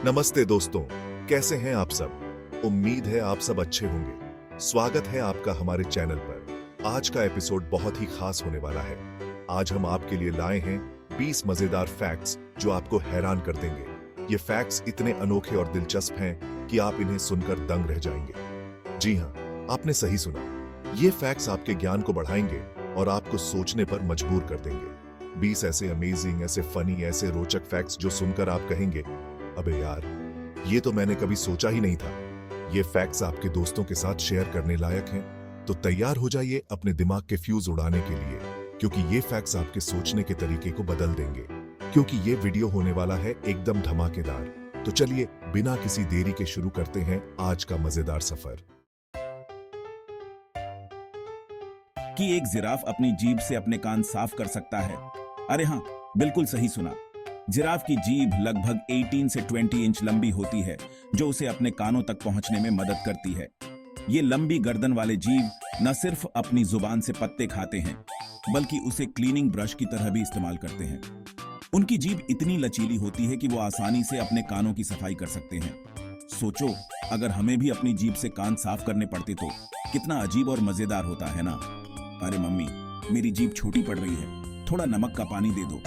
नमस्ते दोस्तों, कैसे हैं आप सब। उम्मीद है आप सब अच्छे होंगे। स्वागत है आपका हमारे चैनल पर। आज का एपिसोड बहुत ही खास होने वाला है। आज हम आपके लिए लाए हैं 20 मजेदार फैक्ट्स जो आपको हैरान कर देंगे। ये फैक्ट्स इतने अनोखे और दिलचस्प हैं कि आप इन्हें सुनकर दंग रह जाएंगे। जी हाँ, आपने सही सुना। ये फैक्ट्स आपके ज्ञान को बढ़ाएंगे और आपको सोचने पर मजबूर कर देंगे। 20 ऐसे अमेजिंग, ऐसे फनी, ऐसे रोचक फैक्ट्स जो सुनकर आप कहेंगे, अबे यार, ये तो मैंने कभी सोचा ही नहीं था। ये फैक्ट्स आपके दोस्तों के साथ शेयर करने लायक हैं, तो तैयार हो जाइए अपने दिमाग के फ्यूज उड़ाने के लिए, क्योंकि ये फैक्ट्स आपके सोचने के तरीके को बदल देंगे। क्योंकि ये वीडियो होने वाला है एकदम धमाकेदार। तो चलिए बिना किसी देरी के शुरू करते हैं आज का मजेदार सफर। कि एक जिराफ अपनी जीभ से अपने कान साफ कर सकता है। अरे हाँ, बिल्कुल सही सुना। जिराफ की जीभ लगभग 18 से 20 इंच लंबी होती है, जो उसे अपने कानों तक पहुंचने में मदद करती है। ये लंबी गर्दन वाले जीभ न सिर्फ अपनी जुबान से पत्ते खाते हैं, बल्कि उसे क्लीनिंग ब्रश की तरह भी इस्तेमाल करते हैं। उनकी जीभ इतनी लचीली होती है कि वो आसानी से अपने कानों की सफाई कर सकते हैं। सोचो, अगर हमें भी अपनी जीभ से कान साफ करने पड़ते तो कितना अजीब और मजेदार होता है ना। अरे मम्मी, मेरी जीभ छोटी पड़ रही है, थोड़ा नमक का पानी दे दो।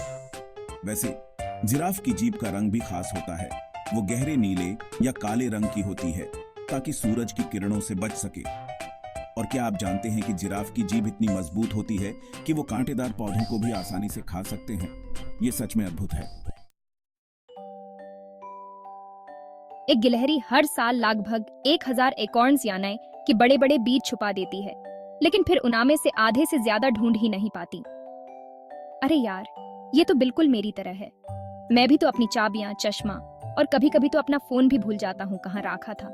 वैसे जिराफ की जीभ का रंग भी खास होता है। वो गहरे नीले या काले रंग की होती है ताकि सूरज की किरणों से बच सके। और क्या आप जानते हैं कि जिराफ की जीभ इतनी मजबूत होती है कि वो कांटेदार पौधों को भी आसानी से खा सकते हैं। ये सच में अद्भुत है। एक गिलहरी हर साल लगभग 1000 एकॉर्न्स यानी कि बड़े बड़े बीज छुपा देती है, लेकिन फिर उनमें से आधे से ज्यादा ढूंढ ही नहीं पाती। अरे यार, ये तो बिल्कुल मेरी तरह है। मैं भी तो अपनी चाबियां, चश्मा और कभी कभी तो अपना फोन भी भूल जाता हूँ कहाँ रखा था।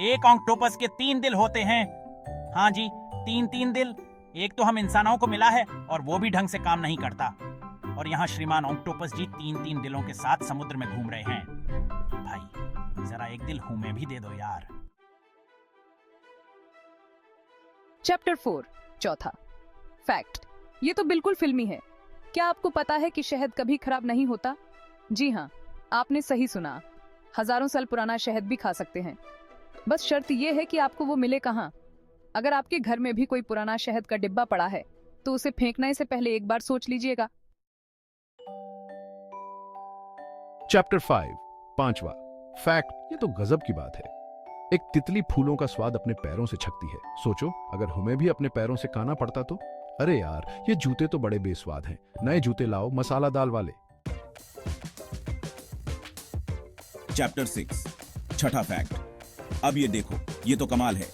एक ऑक्टोपस के 3 दिल होते हैं। हाँ जी, 3 दिल। एक तो हम इंसानों को मिला है और वो भी ढंग से काम नहीं करता। और यहाँ श्रीमान ऑक्टोपस जी 3 दिलों के साथ समुद्र में घूम रहे हैं। भाई, जरा एक दिल हमें भी दे दो यार। चैप्टर 4, चौथा फैक्ट। ये तो बिल्कुल फिल्मी है। क्या आपको पता है कि शहद कभी खराब नहीं होता? जी हाँ, आपने सही सुना। हजारों साल पुराना शहद भी खा सकते हैं। बस शर्त यह है कि आपको वो मिले कहाँ। अगर आपके घर में भी कोई पुराना शहद का डिब्बा पड़ा है तो उसे फेंकने से पहले एक बार सोच लीजिएगा। चैप्टर 5, पांचवा फैक्ट। ये तो गजब की बात है। एक तितली फूलों का स्वाद अपने पैरों से छकती है। सोचो, अगर हमें भी अपने पैरों से खाना पड़ता तो। अरे यार, ये जूते तो बड़े बेस्वाद हैं। नए जूते लाओ, मसाला दाल वाले। चैप्टर 6, छठा फैक्ट। अब ये देखो, ये तो कमाल है।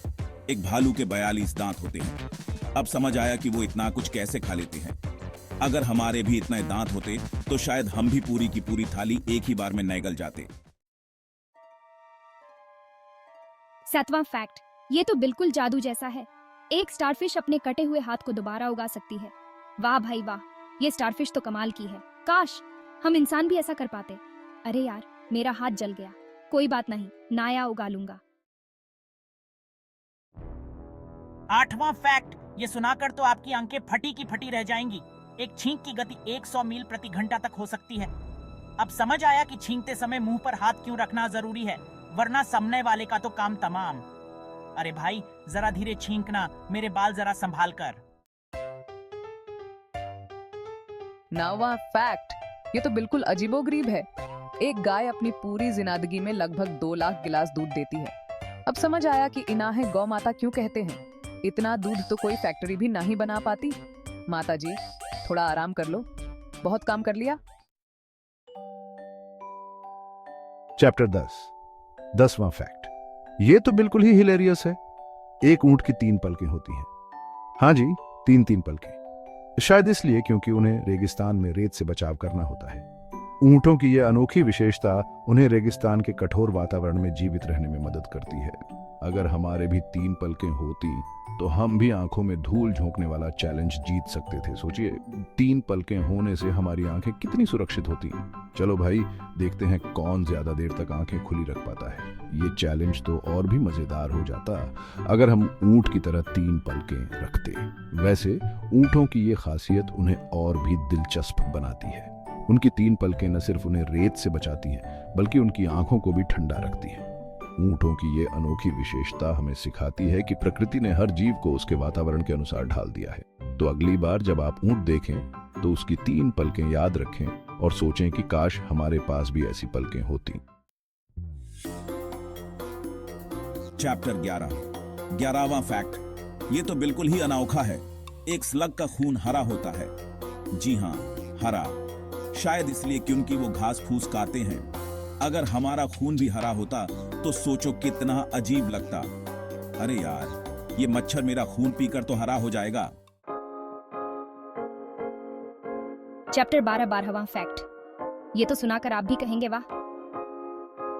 एक भालू के 42 दांत होते हैं। अब समझ आया कि वो इतना कुछ कैसे खा लेते हैं। अगर हमारे भी इतने दांत होते तो शायद हम भी पूरी की पूरी थाली एक ही बार में निगल जाते। 7वां फैक्ट। ये तो बिल्कुल जादू जैसा है। एक स्टारफिश अपने कटे हुए हाथ को दोबारा उगा सकती है। वाह भाई वाह, ये स्टारफिश तो कमाल की है। काश हम इंसान भी ऐसा कर पाते। अरे यार, मेरा हाथ जल गया। कोई बात नहीं, नया उगा लूंगा। 8वां फैक्ट। ये सुनाकर तो आपकी आंखें फटी की फटी रह जाएंगी। एक छींक की गति 100 मील प्रति घंटा तक हो सकती है। अब समझ आया कि छींकते समय मुंह पर हाथ क्यों रखना जरूरी है, वरना सामने वाले का तो काम तमाम। अरे भाई, जरा धीरे छींकना, मेरे बाल जरा संभाल कर। 9वां फैक्ट। ये तो बिल्कुल अजीबोगरीब है। एक गाय अपनी पूरी जिंदगी में लगभग 2 लाख गिलास दूध देती है। अब समझ आया कि इन्हें गौ माता क्यों कहते हैं। इतना दूध तो कोई फैक्ट्री भी नहीं बना पाती। माता जी, थोड़ा आराम कर लो, बहुत काम कर लिया। चैप्टर 10, 10वां फैक्ट। ये तो बिल्कुल ही हिलेरियस है। एक ऊंट की 3 पलकें होती हैं। हाँ जी, 3 पलकें। शायद इसलिए क्योंकि उन्हें रेगिस्तान में रेत से बचाव करना होता है। ऊंटों की यह अनोखी विशेषता उन्हें रेगिस्तान के कठोर वातावरण में जीवित रहने में मदद करती है। अगर हमारे भी 3 पलकें होती तो हम भी आंखों में धूल झोंकने वाला चैलेंज जीत सकते थे। सोचिए, 3 पलकें होने से हमारी आंखें कितनी सुरक्षित होती। चलो भाई, देखते हैं कौन ज्यादा देर तक आंखें खुली रख पाता है। ये चैलेंज तो और भी मजेदार हो जाता अगर हम ऊंट की तरह 3 पलकें रखते। वैसे ऊंटों की ये खासियत उन्हें और भी दिलचस्प बनाती है। उनकी 3 पलकें न सिर्फ उन्हें रेत से बचाती हैं बल्कि उनकी आंखों को भी ठंडा रखती हैं। ऊंटों की ये अनोखी विशेषता हमें सिखाती है कि प्रकृति ने हर जीव को उसके वातावरण के अनुसार ढाल दिया है। तो अगली बार जब आप ऊंट देखें तो उसकी 3 पलकें याद रखें और सोचें कि काश हमारे पास भी ऐसी पलकें होती। चैप्टर 11वां फैक्ट, ये तो बिल्कुल ही अनोखा है। एक स्लग का खून हरा होता है। जी हाँ, हरा। शायद इसलिए क्योंकि वो घास फूस खाते हैं। अगर हमारा खून भी हरा होता तो सोचो कितना अजीब लगता। अरे यार, ये मच्छर मेरा खून पीकर तो हरा हो जाएगा। चैप्टर 12वां फैक्ट, ये तो सुनाकर आप भी कहेंगे वाह।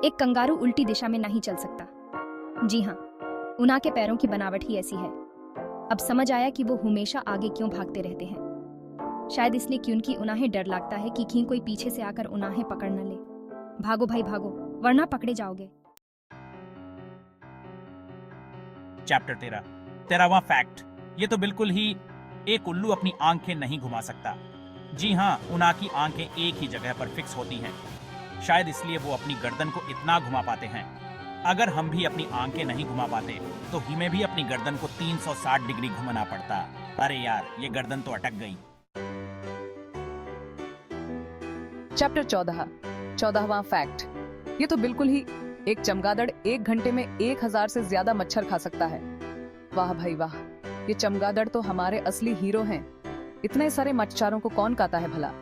एक कंगारू उल्टी दिशा में नहीं चल सकता। जी हाँ, उना के पैरों की बनावट ही ऐसी है। अब समझ आया कि वो हमेशा आगे क्यों भागते रहते हैं। शायद इसलिए क्योंकि उन्हें डर लगता है कि कहीं कोई पीछे से आकर उन्हें पकड़ न ले। भागो भाई भागो, वरना पकड़े जाओगे। चैप्टर 13वां फैक्ट, ये तो बिल्कुल ही एक उल्लू अपनी आंखें नहीं घुमा सकता। जी हाँ, उना की आंखें एक ही जगह पर फिक्स होती हैं। शायद इसलिए वो अपनी गर्दन को इतना घुमा पाते हैं। अगर हम भी अपनी आंखें नहीं घुमा पाते तो हमें भी अपनी गर्दन को 360 डिग्री घुमाना पड़ता। अरे यार, ये गर्दन तो अटक गई। चैप्टर 14वां फैक्ट, ये तो बिल्कुल ही एक चमगादड़ 1 घंटे में 1000 से ज्यादा मच्छर खा सकता है। वाह भाई वाह, ये चमगादड़ तो हमारे असली हीरो हैं। इतने सारे मच्छरों को कौन खाता है भला।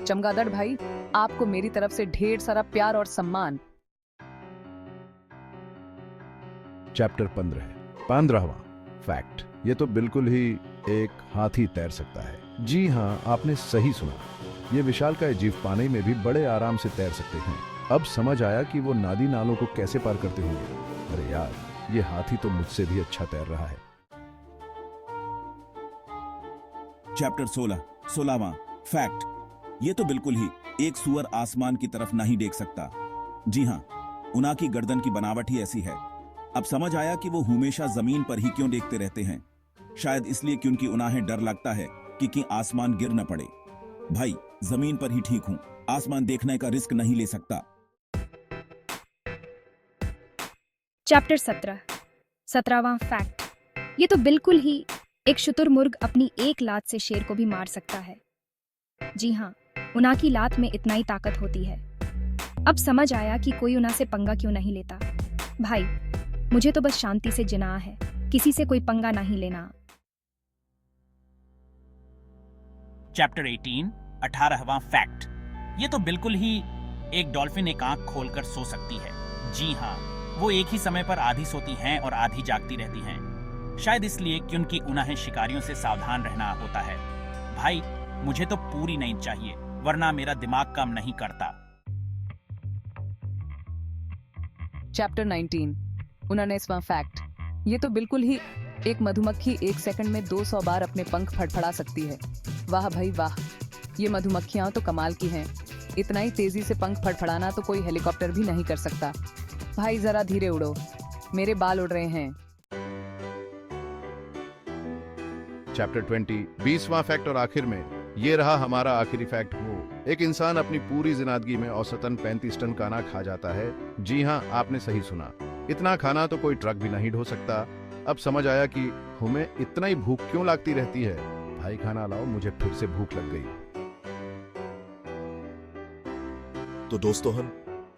चमगादड़ भाई, आपको मेरी तरफ से ढेर सारा प्यार और सम्मान। चैप्टर 15वां फैक्ट, ये तो बिल्कुल ही एक हाथी तैर सकता है। जी हाँ, आपने सही सुना। ये विशालकाय जीव पानी में भी बड़े आराम से तैर सकते हैं। अब समझ आया कि वो नदी नालों को कैसे पार करते होंगे। अरे यार, ये हाथी तो मुझसे भी अच्छा तैर रहा है। चैप्टर 16वां फैक्ट, ये तो बिल्कुल ही एक सुअर आसमान की तरफ नहीं देख सकता। जी हाँ, उना की गर्दन की बनावट ही ऐसी है। अब समझ आया कि वो हमेशा जमीन पर ही क्यों देखते रहते हैं। शायद इसलिए क्योंकि उन्हें डर लगता है कि आसमान गिर न पड़े। भाई, जमीन पर ही ठीक हूं, आसमान देखने का रिस्क नहीं ले सकता। चैप्टर 17वां फैक्ट, ये तो बिल्कुल ही एक शुतुरमुर्ग अपनी एक लात से शेर को भी मार सकता है। जी हाँ, उना की लात में इतना ही ताकत होती है। अब समझ आया कि कोई उना से पंगा क्यों नहीं लेता। भाई, मुझे तो बस शांति से जीना है, किसी से कोई पंगा नहीं लेना। चैप्टर 18वां फैक्ट, ये तो बिल्कुल ही एक डॉल्फिन एक आंख खोलकर सो सकती है। जी हाँ, वो एक ही समय पर आधी सोती हैं और आधी जागती रहती हैं। शायद इसलिए क्योंकि उन्हें शिकारियों से सावधान रहना होता है। भाई, मुझे तो पूरी नींद चाहिए, वरना मेरा दिमाग काम नहीं करता। चैप्टर 19 19वां फैक्ट, ये तो बिल्कुल ही एक मधुमक्खी 1 सेकंड में 200 बार अपने पंख फड़फड़ा सकती है। वाह भाई वाह, ये मधुमक्खियां तो कमाल की हैं। इतना ही तेजी से पंख फड़फड़ाना तो कोई हेलीकॉप्टर भी नहीं कर सकता। भाई जरा धीरे उड़ो, मेरे बाल उड़ रहे हैं। चैप्टर 20वां फैक्ट और आखिर में ये रहा हमारा आखिरी फैक्ट। वो एक इंसान अपनी पूरी जिंदगी में औसतन 35 टन खाना खा जाता है। जी हाँ, आपने सही सुना। इतना खाना तो कोई ट्रक भी नहीं ढो सकता। अब समझ आया कि हमें इतना ही भूख क्यों लगती रहती है। भाई खाना लाओ, मुझे फिर से भूख लग गई। तो दोस्तों,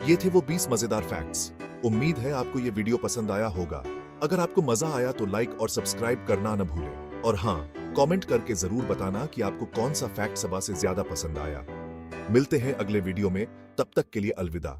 ये थे वो 20 मजेदार फैक्ट्स। उम्मीद है आपको ये वीडियो पसंद आया होगा। अगर आपको मजा आया तो लाइक और सब्सक्राइब करना न भूलें। और हाँ, कमेंट करके जरूर बताना कि आपको कौन सा फैक्ट सबसे ज्यादा पसंद आया। मिलते हैं अगले वीडियो में, तब तक के लिए अलविदा।